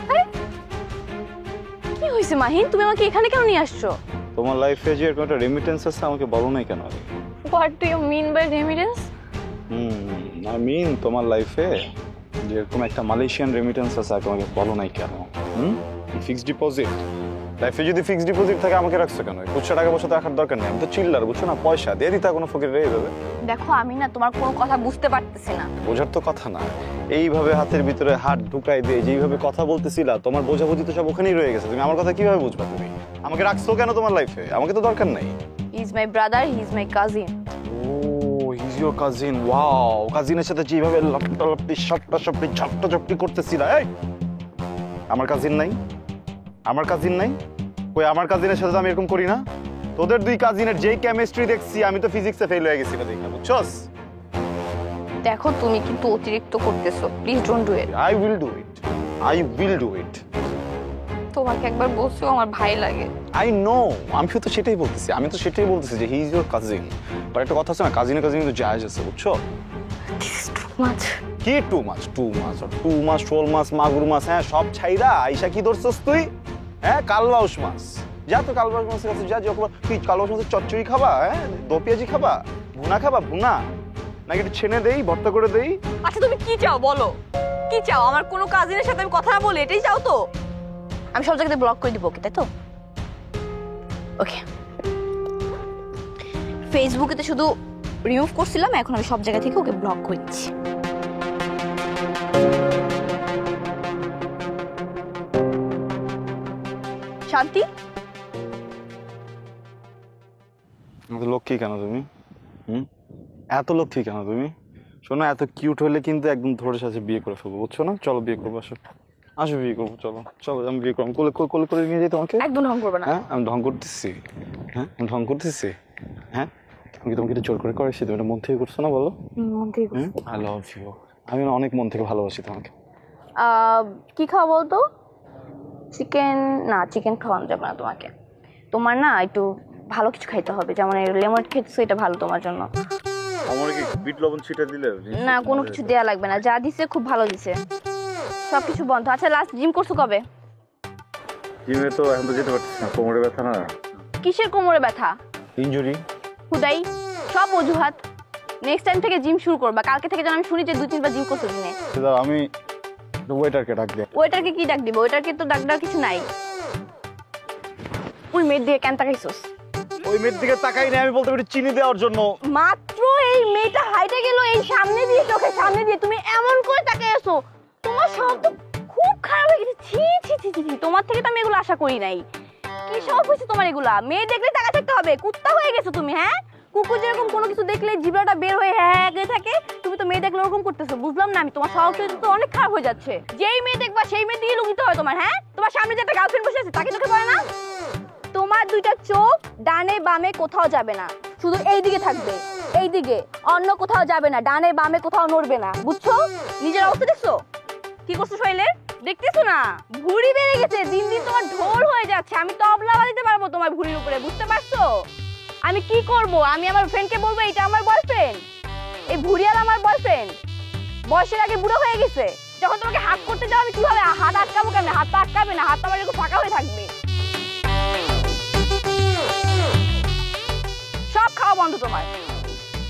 আরে, কি হয়েছে মাহিন? তুমি আমাকে এখানে কেন নিয়ে আসছো? তোমার লাইফে যে এরকম একটা রেমিটেন্স আছে আমাকে বলো নাই কেন? What do you mean by remittance? I mean তোমার লাইফে যে এরকম একটা মালয়েশিয়ান রেমিটেন্স আছে আমাকে বলো নাই কেন? Fixed deposit. লাইফে যদি ফিক্সড ডিপোজিট থাকে আমাকে রাখছো কেন? খুচরা টাকা পয়সা রাখার দরকার নেই, আমি তো চিল্লার, বুঝছো না? পয়সা দিয়ে দিতা কোনো ফকির রেয়ে যাবে। দেখো আমি না তোমার কোনো কথা বুঝতে পারতেছি না। বোঝার তো কথা না, এইভাবে হাতের ভিতরে হাত ঢুকাই দিয়ে যেইভাবে কথা বলতেছিলা তোমার বোঝাবুঝি তো সব ওখানেই রয়ে গেছে। তুমি আমার কথা কিভাবে বুঝবা? তুমি আমাকে রাখছো কেন তোমার লাইফে? আমাকে তো দরকার নাই। He is my brother, he is my cousin. Oh he is your cousin. Wow, কাজিনের সাথে যেভাবে লাপটালাপটি সাপটাসাপটি ঝাপটাঝাপটি করতেছিলা, এই আমার কাজিন নাই? আমার কাজিন নাই? কই আমার কাজিনের সাথে তো আমি এরকম করি না। তোদের 2 কাজিনের যেই কেমিস্ট্রি দেখছি আমি তো ফিজিক্সে ফেল হয়ে গেছি দেখে, বুঝছস? দেখো তুমি কিন্তু অতিরিক্ত করতেছো, please don't do it. I will do it, I will do it. তোমাকে একবার বলছো আমার ভাই লাগে। আই নো, আমি তো সেটাই বলতেছি, যে হি ইজ ইওর কাজিন। বাট একটা কথা আছে না, কাজিনে কিন্তু জায়েজ আছে, বুঝছো? মাছ কি টু মাছ, শোল মাছ, মাগুর মাছ, হ্যাঁ সব ছাইরা আইসা কি ধরছস তুই? হ্যাঁ কালবাউস মাছ। যা তো কালবাউস মাছের কাছে যা, তুই কালবাউস মাছের চচ্চড়ি খাবা? হ্যাঁ দো পেঁয়াজি খাবা? ভুনা খাবা? ভুনা নাকি একটু ছেনে দেই, ভর্তা করে দেই? আচ্ছা তুমি কি চাও বলো, কি চাও? আমার কোনো কাজিনের সাথে আমি কথা না বলি এটাই চাও তো? আমি সব জায়গাতে ব্লক করে দিব, ওকে তাই তো? ওকে ফেসবুকে তো শুধু রিমুভ করছিলাম, এখন আমি সব জায়গা থেকে ওকে ব্লক করে দিচ্ছি। শান্তি, এত লক্ষ্মী কেন তুমি? এত লক্ষ্মী কেন তুমি? শোনো, এত কিউট হলে কিন্তু একদম ধরে সাথে বিয়ে করে ফেলবো, বুঝছো না? চলো বিয়ে করবো, আসো আসো বিয়ে করবো, চলো চলো আমি বিয়ে করবো। কোলে কোলে করে নিয়ে যাই তোমাকে। একদম ঢং করবে না। হ্যাঁ আমি ঢং করতেছি? হ্যাঁ আমি ঢং করতেছি? হ্যাঁ আমি কি তোমাকে এটা জোর করে করেছি? তুমি এটা মন থেকে করছো না বলো? মন থেকে করছি। I love you. আমি না অনেক মন থেকে ভালোবাসি তোমাকে। কি খাওয়া বলতো? চিকেন না, চিকেন খাওয়ানো যাবে না তোমাকে। তোমার না একটু ভালো কিছু খাইতে হবে, যেমন লেমন খেতেছো, এটা ভালো তোমার জন্য। আমার কি বিট লবণ ছিটা দিলে? না, কোনো কিছু দেয়া লাগবে না, যা দিছে খুব ভালো দিছে, সব কিছু বন্ধ। আচ্ছা, লাস্ট জিম করছো কবে? জিমে তো এখন তো যেতে পারছিস না, কোমরে ব্যথা না। কিসের কোমরে ব্যথা? ইনজুরি। হুদাই সব অজুহাত। নেক্সট টাইম থেকে জিম শুরু করবা। কালকে থেকে যেন আমি শুনি যে 2-3 বার জিম করছো দিনে। আমি ওয়েটারকে ডাক দে। ওয়েটারকে কি ডাক দিব? ওয়েটারকে তো ডাক দেওয়ার কিছু নাই। ওই মেয়ের দিকে কেন তাকাইছোস? ওই মেয়ের দিকে তাকাই না, আমি বলতে পারি চিনি দেওয়ার জন্য। মাত্র এই মেয়েটা হাইটে গেল এই সামনে দিয়ে, চোখের সামনে দিয়ে, তুমি এমন করে তাকাইছো। তোমার সব তো খুব খারাপ হয়ে গেছে। ছি ছি ছি ছি, তোমার থেকে তো আমি এগুলো আশা করি নাই। কি সব হয়েছে তোমার এগুলা? মেয়ে দেখলে টাকা থাকতে হবে? কুত্তা হয়ে গেছো তুমি। হ্যাঁ, কুকুর যেরকম কোনো কিছু দেখলে জিব্রাটা বের হয়ে হ্যাঁ হ্যাঁ করে থাকে, তুমি তো মেয়ে দেখলে ওরকম করতেছো। বুঝলাম না আমি, তোমার স্বভাব তো অনেক খারাপ হয়ে যাচ্ছে। যেই মেয়ে দেখবা সেই মেয়ে দিয়ে লুকিতে হয় তোমার। হ্যাঁ, তোমার সামনে যে একটা গার্লফ্রেন্ড বসে আছে তাকে চোখে পড়ে না? তোমার দুইটা চোখ ডানে বামে কোথাও যাবে না, শুধু এই দিকে থাকবে, এই দিকে, অন্য কোথাও যাবে না, ডানে বামে কোথাও নড়বে না, বুঝছো? নিজের অবস্থা দেখছো কি করছো শৈলের? দেখতেছো না ভুঁড়ি বেড়ে গেছে, দিন দিন তোমার ঢোল হয়ে যাচ্ছে। আমি তবলা বাজাতে পারবো তোমার ভুঁড়ির উপরে, বুঝতে পারছো? আমি কি করব? আমি আমার ফ্রেন্ডকে বলবো এটা আমার বয়ফ্রেন্ড, এই ভুঁড়িয়াল আমার বয়ফ্রেন্ড, বয়সের আগে বুড়ো হয়ে গেছে। যখন তোমাকে হাত করতে যাও আমি কিভাবে হাত আটকাবো? কেন হাত পা আটকাবে না, হাত পা আমার এরকম ফাঁকা হয়ে থাকবে। সব খাওয়া বন্ধ তোমার,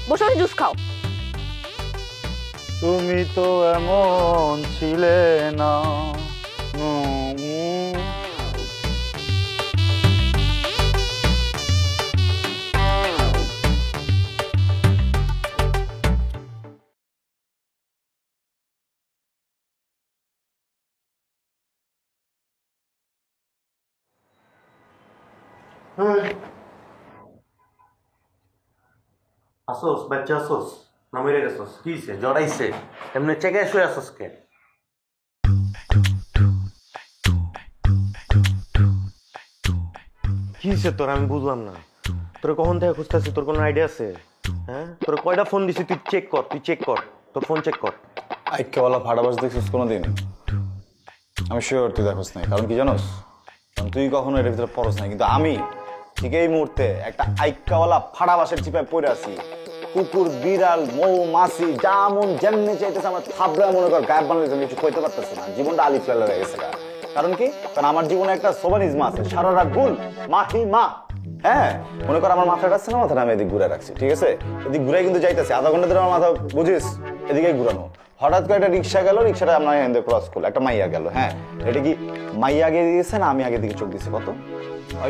বসে বসে জুস খাও। তুমি তো এমন ছিলে না। আসোস বাচ্চা, আসোস না মরে গেছোস? কি হইছে? জড়াইছে এমনি চেকে শুয়ে আসোস কে? কি হইছে তোর? আমি বুঝলাম না। তোর কখন থেকে খুঁজতেছি, তোর কোনো আইডিয়া আছে? হ্যাঁ, তোর কয়টা ফোন দিছি, তুই চেক কর, তুই চেক কর, তোর ফোন চেক কর। আইক্কাওয়ালা ফাটাবাস দেখছিস কোনোদিন? আমি শিওর তুই দেখোস নাই। কারণ কি জানোস? কারণ তুই কখনো এর ভিতরে পড়স নাই, কিন্তু আমি ঠিক এই মুহূর্তে একটা আইক্কাওয়ালা ফাটাবাসের চিপায় পড়ে আছি। কুকুর, বিড়াল, মৌ, মাছি যেমন যেমনি চাইতেছে আমার থাবড়া মনে কর গায়েব বানালে আমি কিছু কইতে পারতেছি না। জীবনটা আলিফ লালা হয়ে গেছে। কারণ কি? কারণ আমার জীবনে একটা সোবানিজমা আছে, সারারা গুল মাহি মা। হ্যাঁ, মনে কর আমার মাথাটা আছে না, মাথাটা আমি এদিক ঘুরে রাখছি, ঠিক আছে? এদিক ঘুরে কিন্তু যাইতেছে, আধা ঘন্টা ধরে আমার মাথা বুঝিস এদিকে ঘুরানো। হঠাৎ করে একটা রিক্সা গেল, রিক্সাটা আপনার এখান ক্রস করলো, একটা মাইয়া গেল। হ্যাঁ, এটা কি মাইয়া আগে দিয়েছে না আমি আগে দিকে চোখ দিছি? কত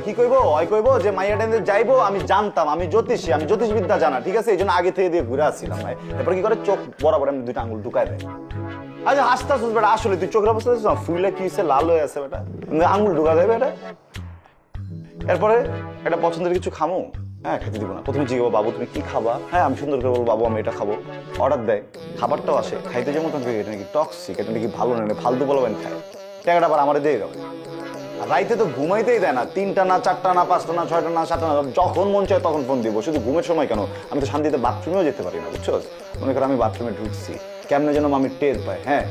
কি কইবো? ওই কইবো যে মাইয়াটা যাইবো, আমি জানতাম, আমি জ্যোতিষী, আমি জ্যোতিষবিদ্যা জানা, ঠিক আছে? এই জন্য আগে থেকে দিয়ে ঘুরে আসছিলাম ভাই। এরপর কি করে চোখ বরাবর আমি দুইটা আঙুল ঢুকাই দেয়। আচ্ছা হাসতে আসছিস বেটা, আসলে তুই চোখের অবস্থা দেখছিস না, ফুলে কি হয়েছে, লাল হয়ে আছে বেটা, আঙুল ঢুকা দেবে এটা। এরপরে একটা পছন্দের কিছু খামো, হ্যাঁ খেতে দিব না। প্রথমে জিজ্ঞাসা, বাবু তুমি কি খাবা? হ্যাঁ আমি সুন্দর করে বলবো, বাবু আমি এটা খাবো। অর্ডার দেয়, খাবারটাও আসে, খাইতে যেমন এটা নাকি টক্সিক, এটা নাকি ভালো না, ফালতু বলবেন খায়, টাকাটা আবার আমার দিয়ে যাবে। আর রাইতে তো ঘুমাইতেই দেয় না, 3টা না 4টা না 5টা না 6টা না 7টা না, যখন মন চায় তখন ফোন দিব। শুধু ঘুমের সময় কেন, আমি তো শান্তিতে বাথরুমেও যেতে পারি না, বুঝছো? মনে করো আমি বাথরুমে ঢুকছি, কেমনে যেন আমি টের পাই, হ্যাঁ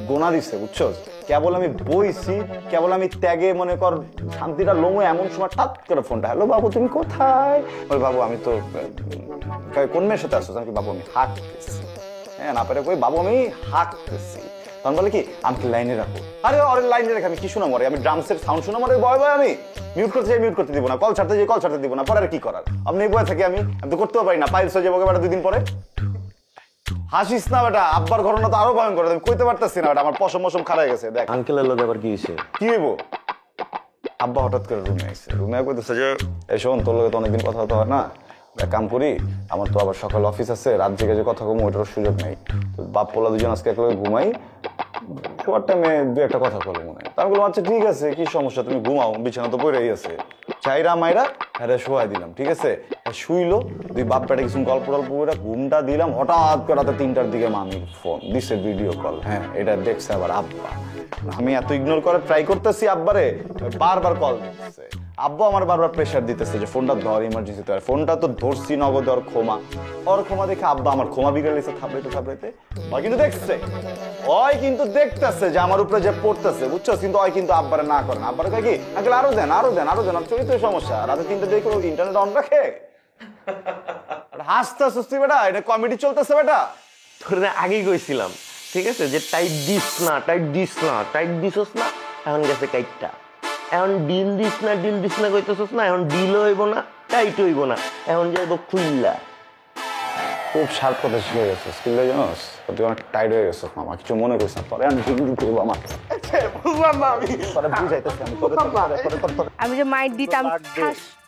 গোনা দিচ্ছে, বুঝছো? কেবল আমি বইছি, কেবল আমি ত্যাগে মনে কর শান্তিটা লোমো, এমন সময় টাক করে ফোনটা, হ্যালো বাবু তুমি কোথায়? বলে বাবু আমি তো কোন মেয়ের সাথে আসছো? আমি বাবু আমি হাঁটতেছি। হ্যাঁ না পারে কই, বাবু আমি হাঁটতেছি। তখন বলে কি আমাকে লাইনে রাখো। আরে অরে লাইনে রেখে আমি কি শোনা মরে? আমি ড্রামসের সাউন্ড শোনা মরে ভয় ভয় আমি মিউট করতে চাই, মিউট করতে দিব না, কল ছাড়তে চাই, কল ছাড়তে দিব না, পরে আর কি করার? আপনি এই বয়ে থাকি আমি তো করতেও পারি না, পাইলস হয়ে যাবো বেটা 2 দিন পরে। হাসিস না বেটা, আব্বার ঘটনা তো আরো ভয়ঙ্কর, আমি কইতে পারতেছি না বেটা, আমার পশম মশম খারাপ হয়ে গেছে। দেখ আঙ্কেলের লোক আবার কি হয়েছে? কি হইব? আব্বা হঠাৎ করে রুমে আসছে, রুমে কইতেছে যে এই শোন তোর লগে তো অনেকদিন কথা হতো হয় না, এক কাম করি, আমার তো আবার সকাল অফিস আছে, রাত জেগে যে কথা কম ওইটার সুযোগ নেই। তো বাপ পোলা দুজন আজকে একলগে ঘুমাই, শোয়ার টাইমে দু একটা কথা বলে মনে হয়। আমি বললাম আচ্ছা ঠিক আছে, কি সমস্যা, তুমি ঘুমাও, বিছানা তো পড়েই আছে। চাইরা মাইরা হ্যাঁ শোয়াই দিলাম, ঠিক আছে। শুইলো, দুই বাপ পেটে কিছু গল্প টল্প করে ঘুমটা দিলাম। হঠাৎ করে রাতে 3টার দিকে মামির ফোন দিছে, ভিডিও কল। হ্যাঁ, এটা দেখছে আবার আব্বা। আমি এত ইগনোর করে ট্রাই করতেছি আব্বারে, বারবার কল দিতেছে। আব্বা আমার বারবার প্রেশার দিতেছে যে ফোনটা ধর, ইমার্জেন্সি ধর। ফোনটা তো ধরছি, নগদ ওর ক্ষমা দেখে আব্বা আমার ক্ষমা বিগড়ে লিখছে থাপড়াইতে থাপড়াইতে। ওই কিন্তু দেখছে, ওই কিন্তু দেখতেছে যে আমার উপরে যে পড়তেছে, বুঝছো? কিন্তু ওই কিন্তু আব্বারে না করে না। আব্বারে কয় কি আঙ্কেল আরো দেন আরো দেন আরো দেন, আর চরিত্র সমস্যা। রাতে 3টে দেখো ইন্টারনেট অন রাখে, হাসতেছিস তুই বেটা, এটা কমেডি চলতেছে বেটা। তোর আগেই কইছিলাম, ঠিক আছে, যে টাইট দিস না, টাইট দিস না, টাইট দিছস না, এখন গেছে কাইটটা। এখন ডিল দিস না কইতেছস না, এখন ডিল হইব না, টাইট হইব না, এখন যাইব খুইল্লা। খুব শার্প কথা শিখে গেছিস, কিন্তু জানোস তুই অনেক টাইট হয়ে গেছিস মামা, কিছু মনে করিস না। পরে আমি ডিগ্রি করবো আমার, বুঝলাম না আমি, পরে বুঝাইতেছি আমি। আমি যে মাইট দিতাম,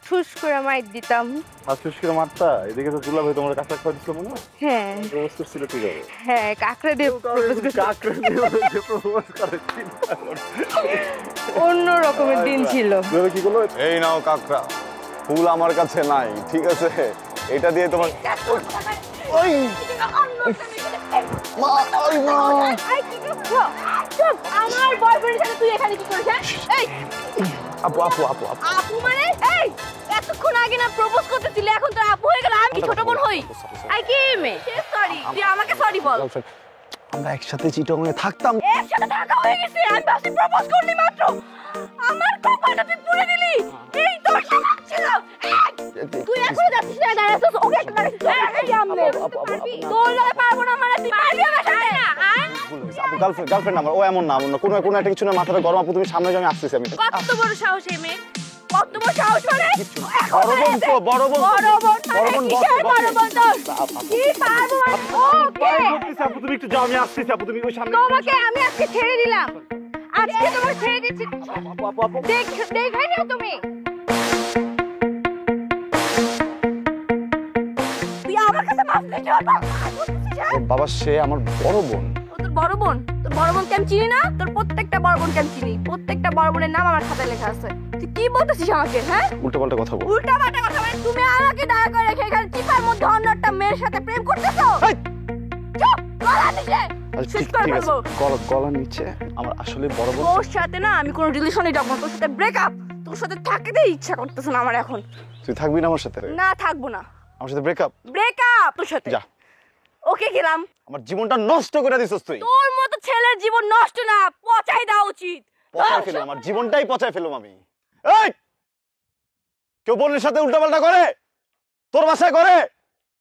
ঠুস করে মাইট দিতাম। হাসুস করে মারতা, এদিকে তো দুলা ভাই তোমার কাঁচা খাওয়া দিচ্ছিল মনে হয়। হ্যাঁ প্রপোজ করছিল কি যাবে? হ্যাঁ, কাকড়া দিয়ে কাকড়া দিয়ে প্রপোজ করে অন্য রকমের দিন ছিল। দুলা কি করলো? এই নাও কাকড়া, ফুল আমার কাছে নাই, ঠিক আছে, এটা দিয়ে তোমার ওই মা, ওই মা। এই, কি করছো? চুপ! আমার বয়ফ্রেন্ডের সাথে তুই এখানে কি করিস? এই আপু আপু আপু আপু আপু মানে এই এতক্ষণ আগে না প্রপোজ করতেছিলি, এখন তোর আপু হয়ে গেল। আমি কি ছোট বোন হই? আই কি মে সরি, তুই আমাকে সরি বল। আমরা একসাথে চিটংয়ে থাকতাম। একসাথে থাকা হয়ে গেছে, আমি ভাবছি প্রপোজ করলি মাত্র, আমার কপালটা তুই পুড়ে দিলি। এই তোর সাথে ছিল তুই এখন যাচ্ছিস না, দাঁড়াছিস, ওকে একটা দাঁড়াছিস। এই আমলে তোর লাগে পারবো না, মানে তুই পারবি আমার সাথে না। আপু গার্লফ্রেন্ড আমার, ও এমন না কোনো একটা কিছু না, মাথাটা গরম। আপু তুমি সামনে যাও, আমি আসতেছি। আমি কত বড় সাহস এই মেয়ে, কত বড় সাহস মানে? বড় বোন তো, বড় বোন কিসের বড় বোন তোর? কি পারবো? ওকে আপু তুমি একটু যাও, আমি আসতেছি। আপু তুমি ওই সামনে। তোমাকে আমি আজকে ছেড়ে দিলাম, আজকে তোমাকে ছেড়ে দিচ্ছি। দেখাই না তুমি, তুই আমার কাছে মাফ চাইতে পারবি? বাবা সে আমার বড় বোন। তোর বড় বোন? তোর বড় বোনকে আমি চিনি না? তোর প্রত্যেকটা বড় বোনকে আমি চিনি, প্রত্যেকটা বড় বোনের নাম আমার খাতায় লেখা আছে। তুই কি বলতেছিস আমাকে? হ্যাঁ, উল্টাপাল্টা কথা বল। উল্টা পাল্টা কথা বলে তুমি আমাকে দাঁড় করে রেখে এখানে চিপার মধ্যে অন্য একটা মেয়ের সাথে প্রেম করতেছো? চুপ! গলা নিচে! শেষ করে ঠিক আছে, ফেলবো। গলার নিচে আমার আসলে বড় বোন। তোর সাথে না আমি কোনো রিলেশনই যাবো না, তোর সাথে ব্রেকআপ। তোর সাথে থাকতে ইচ্ছা করতেছে না আমার এখন। তুই থাকবি না আমার সাথে? না, থাকবো না। আমার সাথে ব্রেকআপ? ব্রেকআপ তোর সাথে। যা। ওকে গেলাম। আমার জীবনটা নষ্ট করে দিছিস তুই। তোর মতো ছেলের জীবন নষ্ট না, পচাই দেওয়া উচিত। পচায় ফেললাম, আমার জীবনটাই পচায় ফেললাম আমি। এই কেউ বোনের সাথে উল্টাপাল্টা করে? তোর বাসায় করে?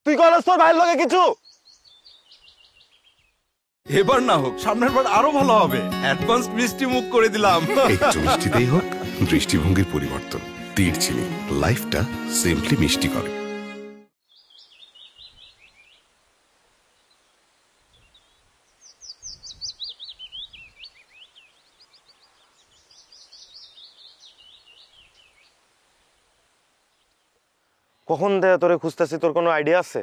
তুই করস তোর ভাইয়ের লগে কিছু? এবার না হোক, সামনের বার আরো ভালো হবে। অ্যাডভান্স মিষ্টি মুখ করে দিলাম। একটু মিষ্টিতেই হোক দৃষ্টিভঙ্গির পরিবর্তন। তীর চিনি লাইফটা সিম্পলি মিষ্টি করে। কখন দেয় তোরে খুঁজতেছি, তোর কোনো আইডিয়া আছে?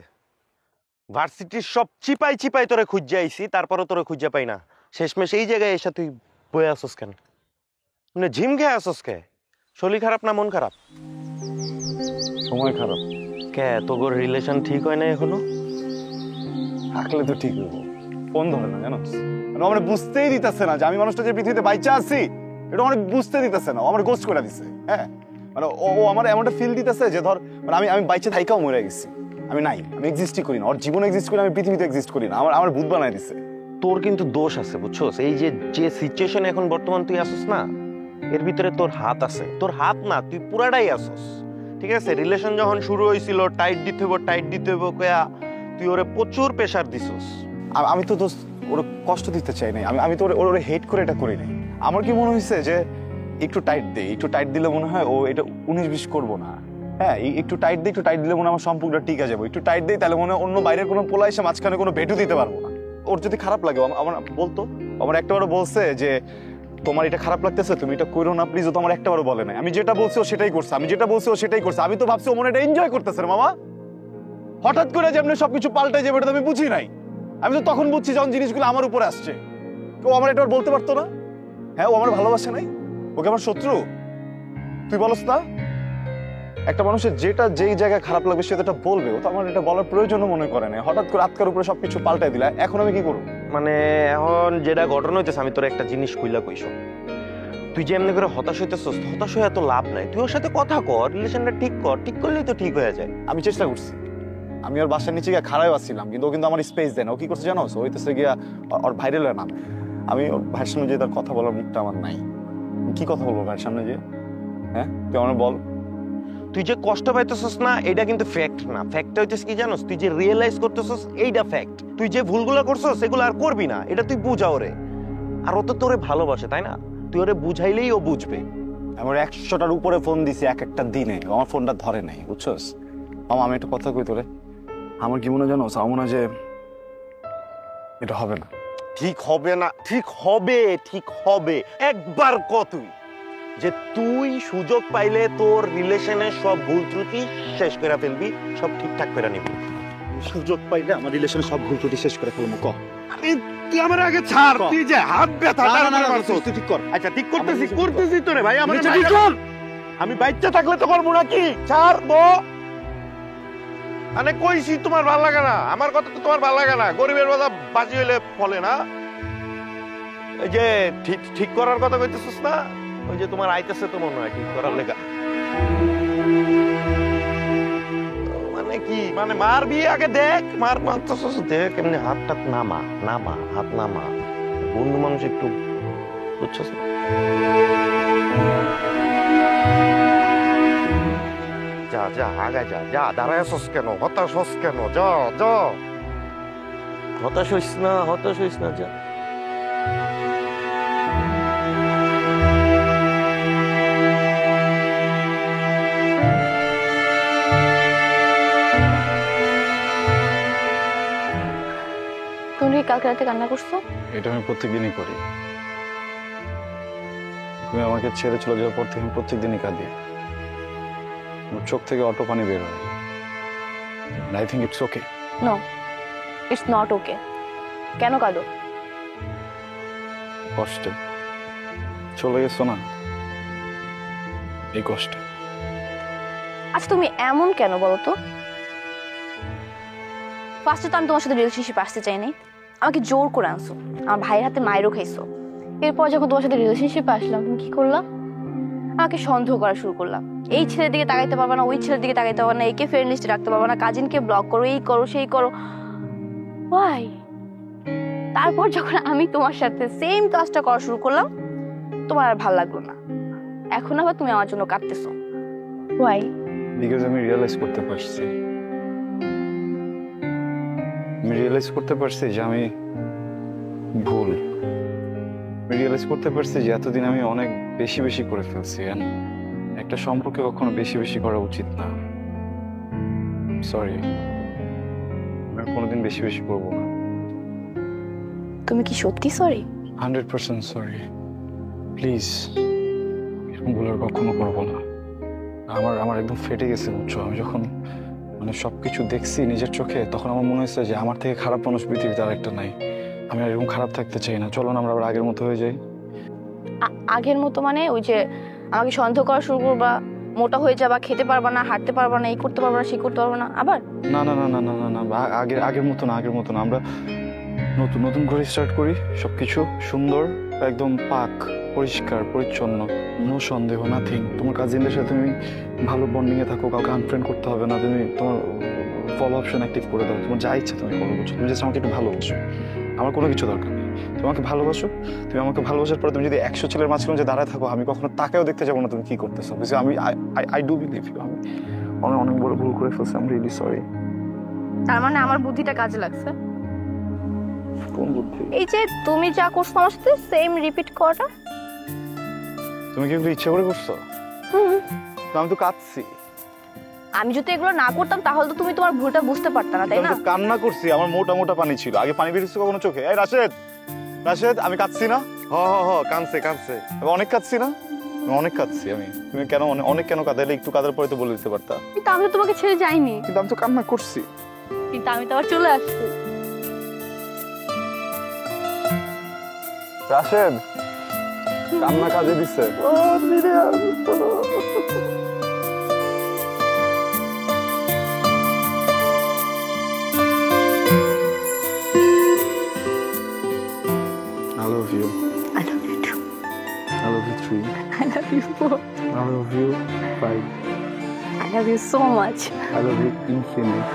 ভার্সিটির সব চিপাই তোরে খুঁজে আইছি, তারপরও তোরে খুঁজে পাই না। শেষমেশ এই জায়গায় এসে তুই বয়ে আসস কেন? মানে ঝিম খেয়ে আসস কে? শরীর খারাপ না মন খারাপ? সময় খারাপ। কে তোর রিলেশন ঠিক হয় না এখনো? থাকলে তো ঠিক হবো, ফোন ধরে না জানো, আমার বুঝতেই দিতেছে না যে আমি মানুষটা যে পৃথিবীতে বাইচা আছি এটা অনেক বুঝতে দিতেছে না। ও আমার গোস্ট করে দিছে। হ্যাঁ, মানে ও আমার এমনটা ফিল দিতেছে যে ধর মানে আমি বাইচা থাইকাও মরে গেছি, আমি নাই, আমি এক্সিস্টই করি না। ওর জীবন এক্সিস্ট করি, আমি পৃথিবীতে এক্সিস্ট করি না। আমার ভূত বানাই দিছে। তোর কিন্তু দোষ আছে বুঝছস, এই যে সিচুয়েশন এখন বর্তমান তুই আসস না, এর ভিতরে তোর হাত আছে। তোর হাত না, তুই পুরাটাই আসস। ঠিক আছে, রিলেশন যখন শুরু হয়েছিল টাইট দিতে হইব কয়া তুই ওরে প্রচুর প্রেশার দিছস। আমি তো দোস্ত ওর কষ্ট দিতে চাই নাই, আমি তো ওরে হেট করে এটা করি নাই। আমার কি মনে হয়েছে যে একটু টাইট দেই, একটু টাইট দিলে মনে হয় ও এটা 19-20 করবো না। হ্যাঁ, একটু টাইট দিলে মনে হয় আমার সম্পর্কটা টিকে যাবে। একটু টাইট দেই তাহলে মনে হয় অন্য বাইরের কোনো পোলা এসে মাঝখানে কোনো ভেটু দিতে পারবো না। ওর যদি খারাপ লাগে আমার বলতো, আমার একটাবারও বলছে যে তোমার এটা খারাপ লাগতেছে তুমি এটা করো না প্লিজ, ও তোমার একটাবারও বলে নাই। আমি যেটা বলছি ও সেটাই করছে, আমি যেটা বলছি ও সেটাই করছে। আমি তো ভাবছি ও মনে এটা এনজয় করতেছে রে মামা। হঠাৎ করে যেমনি সবকিছু পাল্টে যাবে এটা তো আমি বুঝি নাই। আমি তো তখন বুঝছি যখন জিনিসগুলো আমার উপরে আসছে। কেউ আমার এটা বলতে পারতো না? হ্যাঁ, ও আমার ভালোবাসে নাই, ওকে আমার শত্রু? তুই বলস না? একটা মানুষের যেটা যেই জায়গায় খারাপ লাগবে সে তো এটা বলবে। ও তো আমার এটা বলার প্রয়োজনও মনে করে না। হঠাৎ করে আজকার উপরে সবকিছু পাল্টাই দিলা, এখন আমি কি করবো? মানে এখন যেটা ঘটনা হইতেছে, আমি তোর একটা জিনিস কইলা কইস, তুই যে এমনি করে হতাশ হইতেছস, হতাশ হয়ে এত লাভ নাই। তুই ওর সাথে কথা কর, রিলেশনটা ঠিক কর, ঠিক করলেই তো ঠিক হয়ে যায়। আমি চেষ্টা করছি, আমি ওর বাসার নিচে গিয়ে খাড়াই আসছিলাম, কিন্তু ও কিন্তু আমার স্পেস দেয় না। ও কি করছে জানো? ও হইতেছে গিয়া ওর ভাইরাল নাম। আমি ওর ভাইয়ের সামনে যে তার কথা বলার মুখটা আমার নাই। কি কথা বলবো ভাইয়ের সামনে যে? হ্যাঁ, তুই আমার বল। তুই যে কষ্ট পাইতেছস না, এটা কিন্তু ফ্যাক্ট না। ফ্যাক্টটা হইতেছে কি জানোস? তুই যে রিয়েলাইজ করতেছস, এইটা ফ্যাক্ট। তুই যে ভুলগুলো করছস সেগুলো আর করবি না, এটা তুই বুঝা ওরে। আর ও তো তোরে ভালোবাসে, তাই না? তুই ওরে বুঝাইলেই ও বুঝবে। আমার 100টার উপরে ফোন দিছি এক একটা দিনে, আমার ফোনটা ধরে নাই, বুঝছস? মামা, আমি একটা কথা কই তোরে, আমার কি মনে জানোস? আমার মনে হয় যে এটা হবে না। ঠিক হবে না? ঠিক হবে, ঠিক হবে। একবার ক তুই যে তুই সুযোগ পাইলে তোর রিলেশনের সব ভুল ত্রুটি শেষ করে ফেলবি, সব ঠিকঠাক করে নিবি। সুযোগ পাইলে আমার রিলেশনের সব ভুল ত্রুটি শেষ করে ফেলবো। ক তুই আমার আগে ছাড়, তুই যে হাত ব্যথা তুই ঠিক কর। আচ্ছা ঠিক করতেছি তোরে ভাই, আমার ঠিক কর। আমি বাচ্চা থাকলে তো করবো নাকি? ছাড় বো। মানে কইছি তোমার ভালো লাগে না, আমার কথা তো তোমার ভালো লাগে না। গরিবের কথা বাঁচি হইলে ফলে না। এই যে ঠিক ঠিক করার কথা কইতেছিস না, ওই যে তোমার আইতেছে তো মনে হয় ঠিক করার লেগা। মানে কি, মানে মারবি আগে দেখ, মারতেছিস দেখ, এমনি হাতটা নামা, হাত নামা। বন্ধু মানুষ একটু, বুঝছস না? যা যা আগে যা, যা দাঁড়ায় আসস কেন? হতাশ হস কেন? যা যা, হতাশ হইস না, যা। তুমি কালকে রাতে কান্না করছো? এটা আমি প্রত্যেকদিনই করি। তুমি আমাকে ছেড়ে চলে যাওয়ার পর থেকে আমি প্রত্যেকদিনই কাঁদি। আমার চোখ থেকে অটো পানি বের হয়। I think it's okay. No, it's not okay. কেন কাঁদো? কষ্টে চলে গেছো না, এই কষ্টে। আচ্ছা তুমি এমন কেন বলো তো? ফার্স্টে তো আমি তোমার সাথে রিলেশনশিপ আসতে চাইনি, আমাকে জোর করে আনছো, আমার ভাইয়ের হাতে মায়েরও খাইছো। এরপর যখন তোমার সাথে রিলেশনশিপে আসলাম, তুমি কি করলাম? আমাকে সন্দেহ করা শুরু করলাম। এই ছেলের দিকে তাকাইতে পারবে না, ওই ছেলের দিকে তাকাইতে পারবে না, একে ফ্রেন্ড লিস্টে রাখতে পারবে না, কাজিনকে ব্লক করো, এই করো সেই করো। ওয়াই? তারপর যখন আমি তোমার সাথে সেম কাজটা করা শুরু করলাম, তোমার আর ভালো লাগলো না। এখন আবার তুমি আমার জন্য কাঁদতেছো। ওয়াই? বিকজ আমি রিয়েলাইজ করতে পারছি যে আমি ভুল। রিয়েলাইজ করতে পারছি যে এতদিন আমি অনেক বেশি করে ফেলছি। একটা সম্পর্কে কখনো বেশি করা উচিত না। সরি, আমি কোনোদিন বেশি করবো না। তুমি কি সত্যি সরি? 100% সরি। প্লিজ এরকম ভুল আর কখনো করবো না। আমার একদম ফেটে গেছে, বুঝছো? আমি যখন মানে সবকিছু দেখছি নিজের চোখে, তখন আমার মনে হয়েছে যে আমার থেকে খারাপ মানুষ পৃথিবীতে আরেকটা নাই। আমি আর এরকম খারাপ থাকতে চাই না। চলো না আমরা আবার আগের মতো হয়ে যাই। আগের মতো মানে ওই যে আমাকে সন্দেহ করা শুরু করবা, মোটা হয়ে যাবা, খেতে পারবা না, হাঁটতে পারবা না, এই করতে পারবা না, সেই করতে পারবা না আবার? না, আগের মতো না। আমরা নতুন করে স্টার্ট করি, সবকিছু সুন্দর, একদম পাক পরিষ্কার পরিচ্ছন্ন, নো সন্দেহ, নাথিং। তোমার কাজিনদের সাথে তুমি ভালো বন্ডিং এ থাকো, কাউকে আনফ্রেন্ড করতে হবে না। তুমি তোমার ফলো অপশন অ্যাক্টিভ করে দাও, তোমার যা ইচ্ছা তুমি করো, বুঝছো? তুমি জাস্ট আমাকে একটু ভালোবাসো, আমার কোনো কিছু দরকার নেই। তুমি আমাকে ভালোবাসো, তুমি আমাকে ভালোবাসার পরে তুমি যদি 100 ছেলের মাঝখানে যে দাঁড়ায় থাকো, আমি কখনো তাকেও দেখতে যাবো না তুমি কি করতেছো। আমি আই ডু বিলিভ ইউ। আমি অনেক বড় ভুল করে ফেলছি। I am really sorry. তার মানে আমার বুদ্ধিটা কাজে লাগছে? কোন বুদ্ধি? এই যে তুমি যা করছো আমার সাথে সেম রিপিট করাটা। তুমি কি এগুলো ইচ্ছা করে করছো? আমি তো কাঁদছি। আমি যদি এগুলো না করতাম তাহলে তো তুমি তোমার ভুলটা বুঝতে পারতা না, তাই না? আমি তো কান্না করছি, আমার মোটা পানি ছিল। আগে পানি বেরিয়েছে কখনো চোখে? এই রাশেদ, আমি কাঁদছি না? কাঁদছে। আমি অনেক কাঁদছি না? অনেক কাঁদছি আমি। তুমি কেন অনেক কেন কাঁদাইলে? একটু কাঁদার পরে তো বলে দিতে পারতা। কিন্তু আমি তো তোমাকে ছেড়ে যাইনি। কিন্তু আমি তো কান্না করছি। কিন্তু আমি তো আবার চলে আসছি। রাশেদ কান্না কাজে দিচ্ছে। I love you. I love you too. I love you 3. I love you 4. I love you 5. I love you so much. I love you infinite.